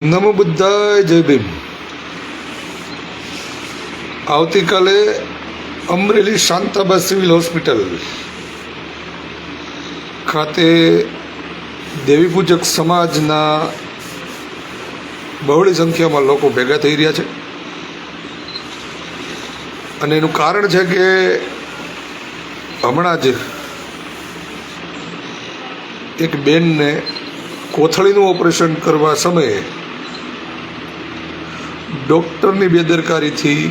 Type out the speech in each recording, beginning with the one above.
નમો બુદ્ધાય, જય ભીમ। આવતીકાલે Amreli Shantaba civil hospital ખાતે દેવી પૂજક સમાજના બહોળી સંખ્યામાં લોકો ભેગા થઈ રહ્યા છે અને એનું કારણ છે કે હમણાં જ એક બેનને કોથળીનું ઓપરેશન કરવા સમયે ડૉક્ટરની બેદરકારીથી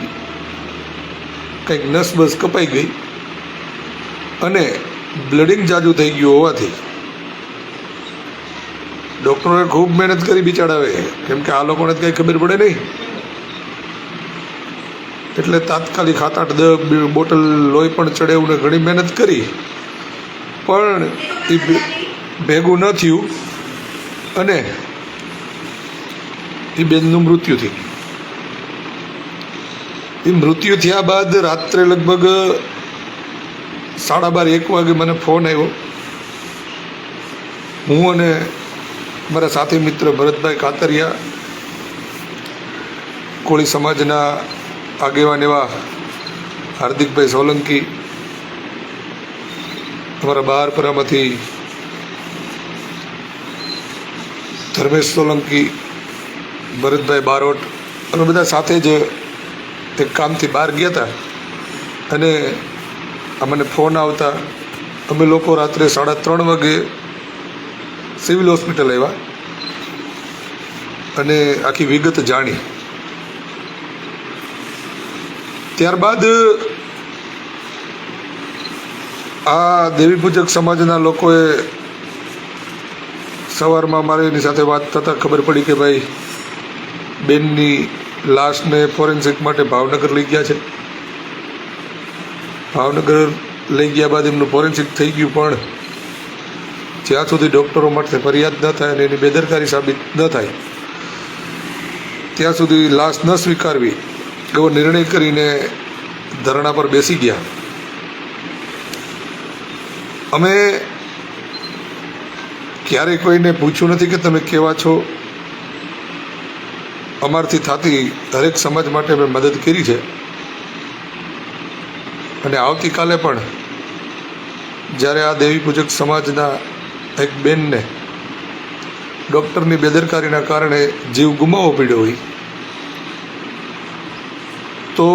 કંઈક નસ બસ કપાઈ ગઈ અને બ્લડિંગ જાજુ થઈ ગયું હોવાથી ડૉક્ટરોએ ખૂબ મહેનત કરી બિચારાવે, કેમ કે આ લોકોને કંઈ ખબર પડે નહીં, એટલે તાત્કાલિક 7-8-10 બોટલ લોહી પણ ચડાવ્યું ને ઘણી મહેનત કરી, પણ એ ભેગું ન થયું અને એ બેનનું મૃત્યુ થયું। એ મૃત્યુ થયા બાદ રાત્રે લગભગ 12:30-1 વાગે મને ફોન આવ્યો। હું અને મારા સાથી મિત્ર ભરતભાઈ કાતરિયા, કોળી સમાજના આગેવાન એવા હાર્દિકભાઈ સોલંકી, અમારા બહારપરામાંથી ધર્મેશ સોલંકી, ભરતભાઈ બારોટ, અમે બધા સાથે જ એક કામથી બહાર ગયા હતા અને અમને ફોન આવતા અમે લોકો રાત્રે 3:30 વાગે સિવિલ હોસ્પિટલ આવ્યા અને આખી વિગત જાણી। ત્યારબાદ આ દેવી પૂજક સમાજના લોકોએ સવારમાં મારે એની સાથે વાત થતાં ખબર પડી કે ભાઈ બેનની લાશને ફોરેન્સિક માટે ભાવનગર લઈ ગયા છે। ભાવનગર લઈ ગયા બાદ એમનું ફોરેન્સિક થઈ ગયું, પણ જ્યાં સુધી ડૉક્ટરો માટે ફરિયાદ ન થાય અને એની બેદરકારી સાબિત ન થાય ત્યાં સુધી લાશ ન સ્વીકારવી એવો નિર્ણય કરીને ધરણા પર બેસી ગયા। અમે ક્યારેય કોઈને પૂછ્યું નથી કે તમે કેવા છો, અમારથી થતી દરેક સમાજ માટે અમે મદદ કરી છે અને આવતીકાલે પણ જ્યારે આ દેવી પૂજક સમાજના એક બેનને ડૉક્ટરની બેદરકારીના કારણે જીવ ગુમાવવો પડ્યો હોય તો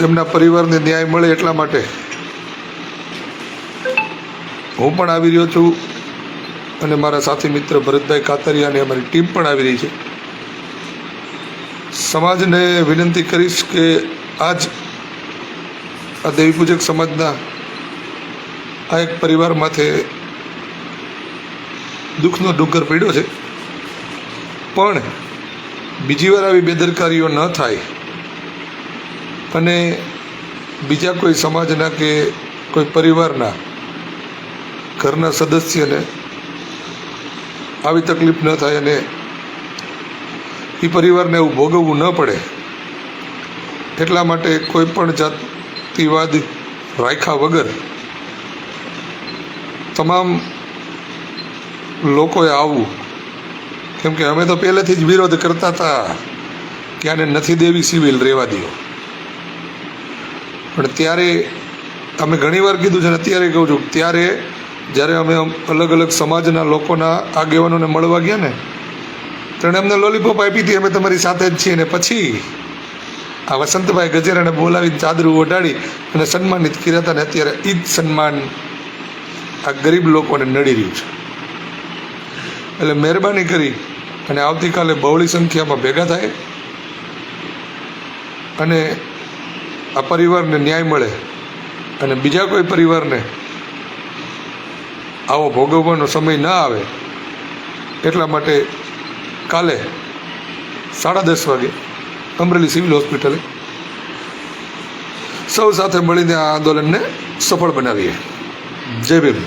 એમના પરિવારને ન્યાય મળે એટલા માટે હું પણ આવી રહ્યો છું અને મારા સાથી મિત્ર ભરતભાઈ કાતરિયા અને અમારી ટીમ પણ આવી રહી છે। સમાજને વિનંતી કરીશ કે આજ આ દેવી પૂજક સમાજના આ એક પરિવાર માથે દુઃખનો ડુંગર પડ્યો છે, પણ બીજી વાર આવી બેદરકારીઓ ન થાય અને બીજા કોઈ સમાજના કે કોઈ પરિવારના ઘરના સદસ્યને આવી તકલીફ ન થાય અને એ પરિવારને એવું ભોગવવું ન પડે એટલા માટે કોઈ પણ જાતિવાદ રાખ્યા વગર તમામ લોકોએ આવવું, કેમ કે અમે તો પહેલેથી જ વિરોધ કરતા હતા કે આને નથી દેવી સિવિલ રહેવા દો, પણ ત્યારે અમે ઘણીવાર કીધું છે અને અત્યારે કહું છું, ત્યારે જ્યારે અમે અલગ અલગ સમાજના લોકોના આગેવાનોને મળવા ગયા ને તેણે અમને લોલીપોપ આપી હતી, અમે તમારી સાથે જ છીએ, ને પછી આ વસંતભાઈ ગજેરાને બોલાવીને ચાદરું ઓઢાડી અને સન્માનિત કર્યા હતા, ને અત્યારે એ જ સન્માન આ ગરીબ લોકોને નડી રહ્યું છે। એટલે મહેરબાની કરી અને આવતીકાલે બહોળી સંખ્યામાં ભેગા થાય અને આ પરિવારને ન્યાય મળે અને બીજા કોઈ પરિવારને આવો ભોગવવાનો સમય ન આવે એટલા માટે કાલે 10:30 વાગે અમરેલી સિવિલ હોસ્પિટલે સૌ સાથે મળીને આ આંદોલનને સફળ બનાવીએ। જય ભીમ।